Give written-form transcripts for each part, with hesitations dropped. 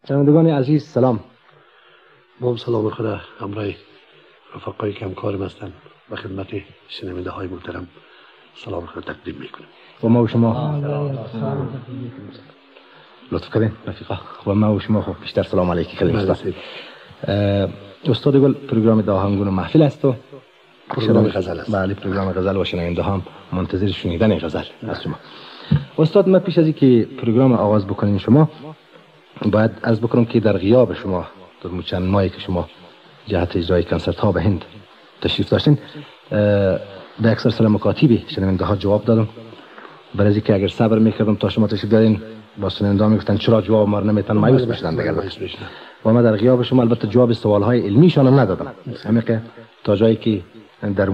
شنوندگان عزیز سلام. با سلام خدا همراه رفقایی که همکارم هستند و خدمت شنونده های محترم سلام خود تقدیم میکنم. و ما و شما لطف کردین رفیقا. و ما و شما خب بیشتر سلام علیکی کردیم. استاد گل پروگرام داهنگون و محفل است و پروگرام غزل است. بله پروگرام غزل و شنونده هم منتظر شنیدن غزل از شما. استاد ما پیش از اینکه پروگرام آغاز بکنیم شما باید عرض بکنم که در غیاب شما در چند ماهی که شما جهت اجرای کنسرت ها به هند تشریف داشتین به اکثر سر مکاتیبی شنونده ها جواب دادم. برای اینکه اگر صبر میکردم تا شما تشریف دارین با شنونده ها میگفتن چرا جواب ما رو نمیتن مایوس بشدن دیگر. و ما در غیاب شما البته جواب سوال های علمیشان هم ندادم، همین که تا جایی که در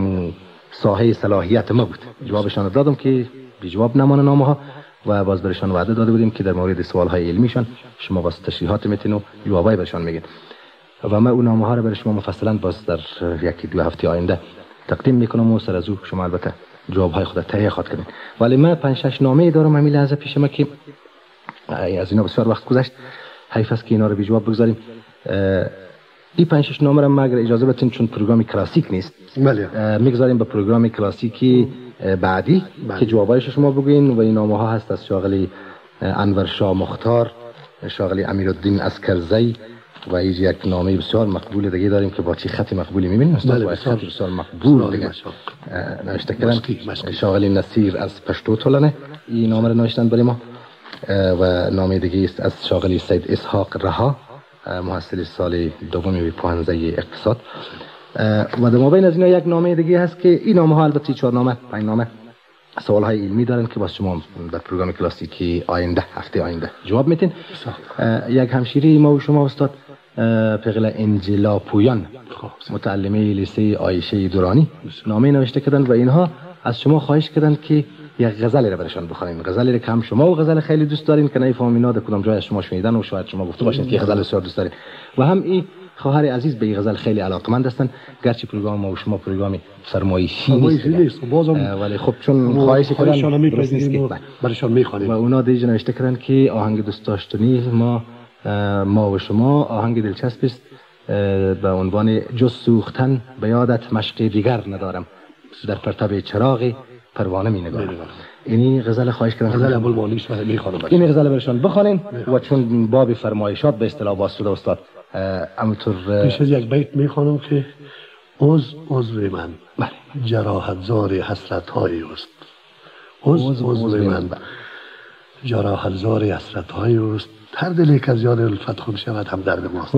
ساحه صلاحیت ما بود جوابشان دادم که بی جواب نمانه نامه ها و باز برشان وعده داده بودیم که در مورد سوال های علمیشان شما باز تشریحات میتین و جوابای برشان میگین و ما اون نامه ها رو برای شما مفصلا باز در یکی دو هفته آینده تقدیم میکنم و سر از او شما البته جواب های خود تهیه خواهد کنین. ولی من 5-6 نامه دارم همین لحظه پیش ما که از اینا بسیار وقت گذشت، حیف است که اینا رو بی جواب بگذاریم. این 5-6 نامه رو ما اگر اجازه بدین چون پروگرام کلاسیک نیست میگذاریم به پروگرام کلاسیکی بعدی که جوابایش شما بگوین و این نامه ها هست از شاغلی انور شاه مختار، شاغلی امیرالدین اسکرزی و یک نامه بسیار مقبول دیگه داریم که با چی خط مقبولی میبینیم استاد؟ خط بسیار مقبول دیگه نوشته کردن شاغلی نصیر از پشتو تولنه این نامه رو نوشتن برای ما و نامه دیگه است از شاغلی سید اسحاق رها محصل سال دومی پوهنده اقتصاد و در مابین از اینا یک نامه دیگه هست که این نامه ها البته 4 نامه 5 نامه سوال های علمی دارن که باز شما در پروگرام کلاسیکی آینده هفته آینده جواب میتین. یک همشیری ما و شما استاد پیغله انجلا پویان متعلمه لیسه عایشه دورانی نامه نوشته کردن و اینها از شما خواهش کردن که یک غزلی را برشان بخونین، غزلی را که هم شما و غزل خیلی دوست دارین که نمیفهمم اینا در کدام جای از شما شنیدن و شاید شما گفته باشین که غزل بسیار دوست دارین و هم این خواهر عزیز به این غزل خیلی علاقمند هستن گرچه پروگرام ما و شما پروگرامی فرمایشی نیست ولی خب چون خواهش کردن برشان میخوانیم و اونا دیگه نوشته کردن که آهنگ دوست داشتنی ما و شما آهنگ دلچسب است به عنوان جز سوختن به یادت مشق دیگر ندارم در پرتاب چراغ پروانه می نگارم. اینی غزل خواهش کردن غزل ابوالمالیش میخوانم این غزل برشان بخوانین و چون باب فرمایشات به اصطلاح باز شده استاد همونطور پیش از یک بیت میخوانم که عضو من جراحت زار حسرت های است عضو من جراحت زار حسرت های است هر دلی که از یاد الفت خون شود هم درد ماست.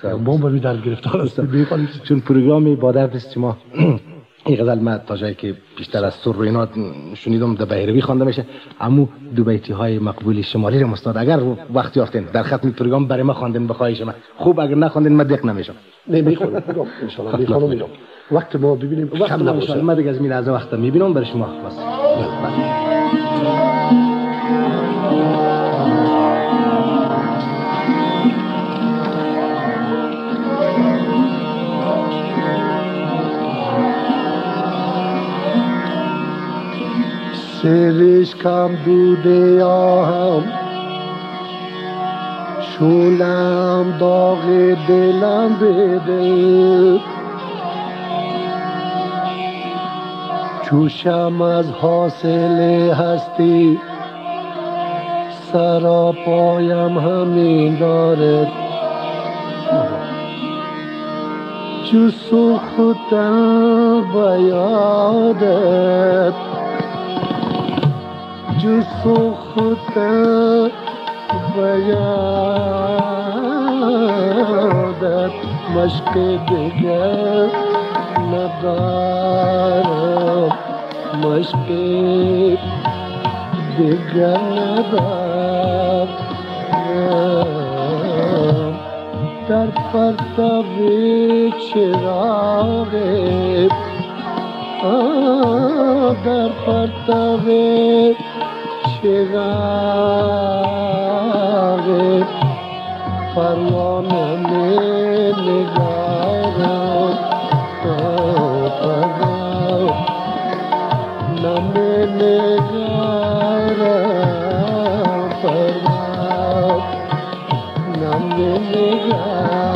ما باید درد گرفتار هستیم چون پروگرامی با درد است شما این غزل من تا جایی که بیشتر از سر و اینا شنیدم در بهروی خوانده میشه اما دو بیتی های مقبول شمالی رو استاد اگر وقت یافتین در ختم پروگرام برای ما خواندین بخواهش من خوب اگر نخواندین من دق نمیشم. نه میخونم ان شاء الله میخونم وقت ما ببینیم کم نباشه ما دیگه از این لحظه وقت میبینم برای شما بس. سرش کم بوده آهم شولم داغ دلم بده چوشم از حاصل هستی سرا پایم همین دارد جو سوختم به یادت جو سوختم به یادت مشق دیگر ندارم مشق دیگر ندارم در پرتاب چراغ در پرتاب چراغ پروانه می نگارم پروانه می نگارم پروانه نم نگرم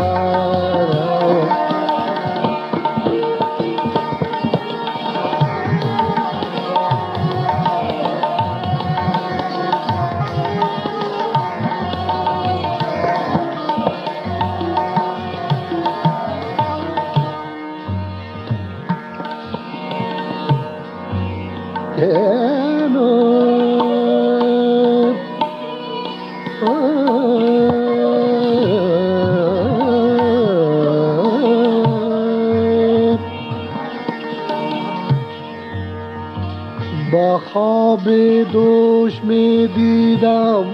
با خواب دوش می دیدم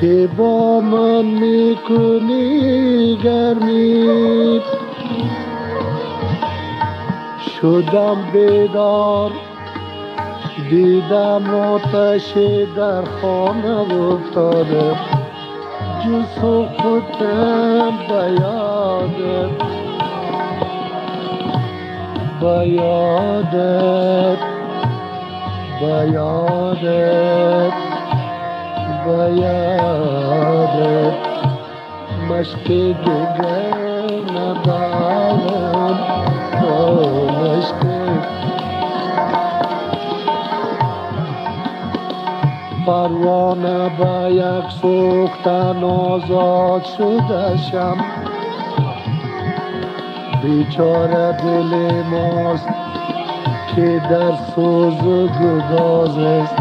که با من می کنی گرمی شدم بیدار دیدم آتش در خانه افتاده جو سوختم به یادت به یادت به یادت به یادت مشک دیگر ندارم مشک پروانه به یک سوختن آزاد شده شم بیچاره دل ماست که در سوز و گداز است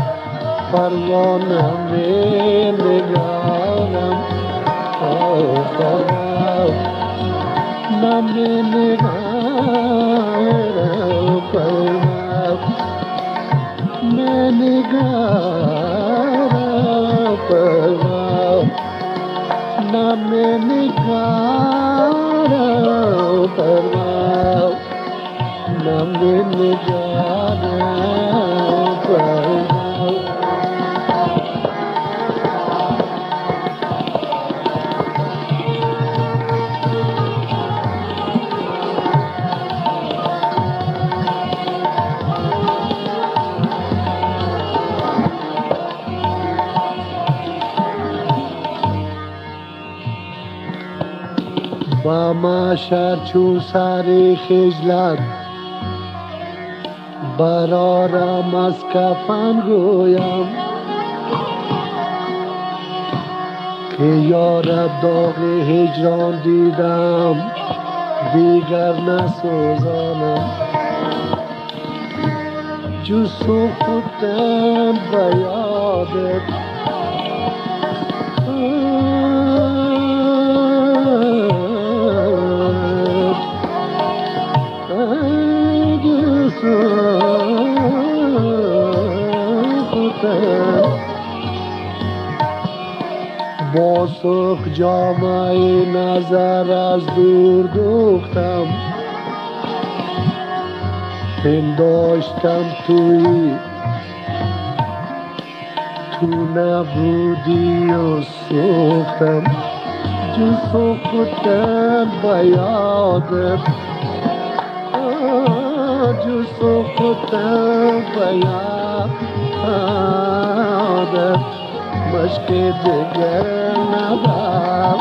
پروانه می نگارم نمی نگارم می نگارم نمی نگارم نمی نگارم با محشر چون سر خجلت برارم از کفن گویم که یارب داغ هجران دیدم دیگر نسوزانم جو سوختم به یادت با سرخ جامه نظر از دور دوختم پنداشتم توی تو نبودی و سوختم جو سوختم به یادت جو سوختم به یادت مشک دیگر ندارم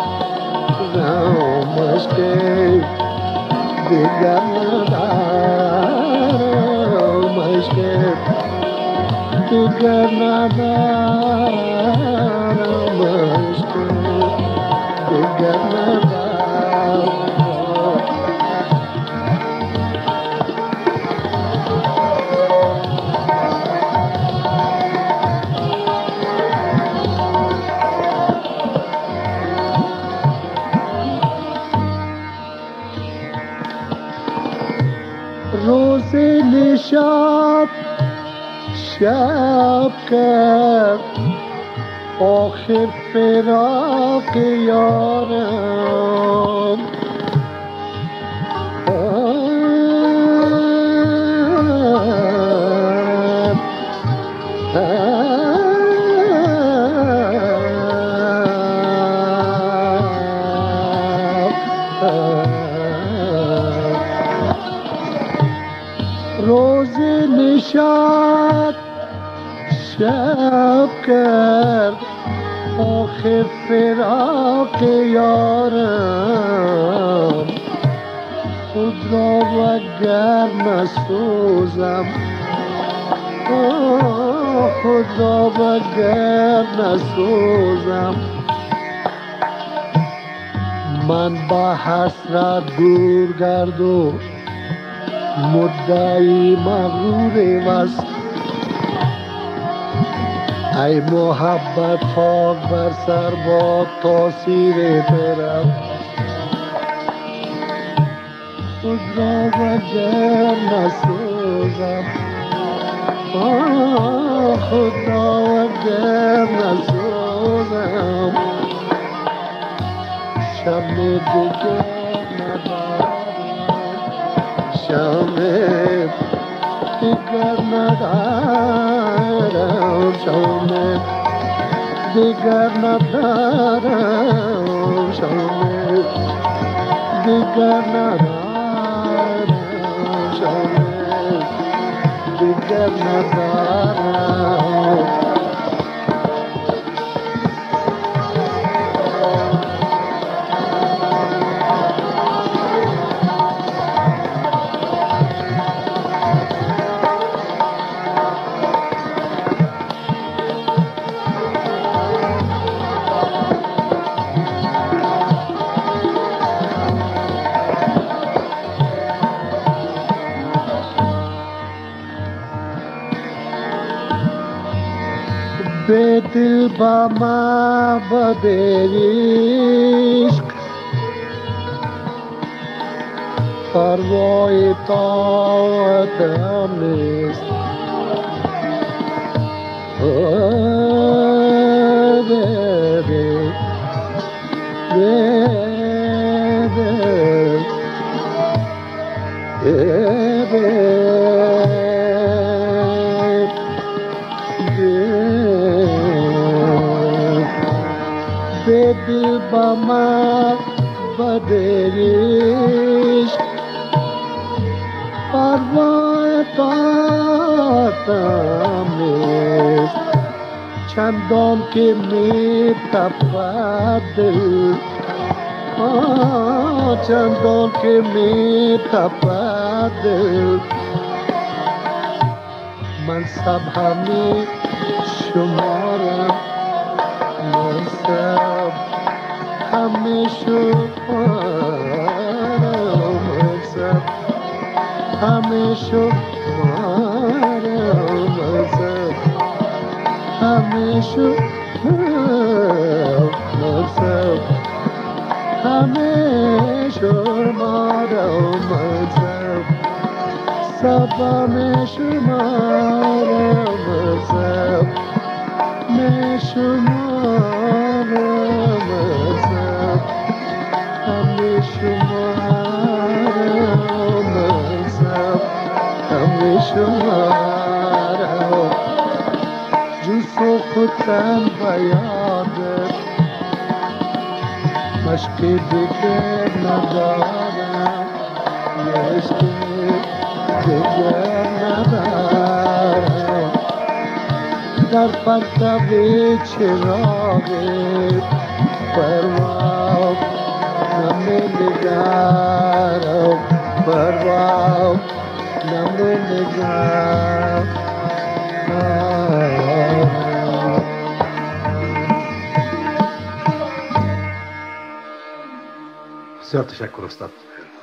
مشک دیگر ندارم مشک دیگر ندارم مشک دیگر ندارم روز نشاط شب کرد آخر فراق یارم روز نشاط شب کرد آخر فراق یارم خود را وگر نسوزم خود را وگر نسوزم من با حسرت دور گرد و مدعی مغرور وست ای محبت خاک بر سر با تاثیر برم خود را وگر نسوزم خود را وگر نسوزم شم دیگر ندارم شم دیگر ندارم شم دیگر ندارم شم دیگر ندارم شم دیگر ندارم به دل با معبد عشق پروای طاعتم نیست به دل با معبد عشق پروای طاعتم نیست چندان که می تپد دل چندان که می تپد دل من سب همی شمارم من سب همی شمارم من سب همی شمارم من سب همی شمارم من سب همی شمارم من سب سب همی شمارم من سب می شمارم من سب همی شمارم من سب همی شمارم جز و خودم بیادت مشک دیگر ندارم مشک دیگر ندارم در پرتاب چراغ پرواز نمی نگارم پرواز نمی نگارم بسیار تشکر استاد.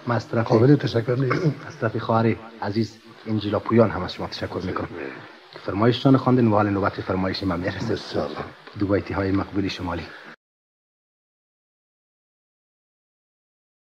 من از طرف قابل تشکر نیست. از طرف خواهر عزیز انجیلا پویان هم از شما تشکر میکنم که فرمایشتان خواندین و حال نوبت فرمایش من میرسه. بسیار دو بیتی های مقبولی شمالی.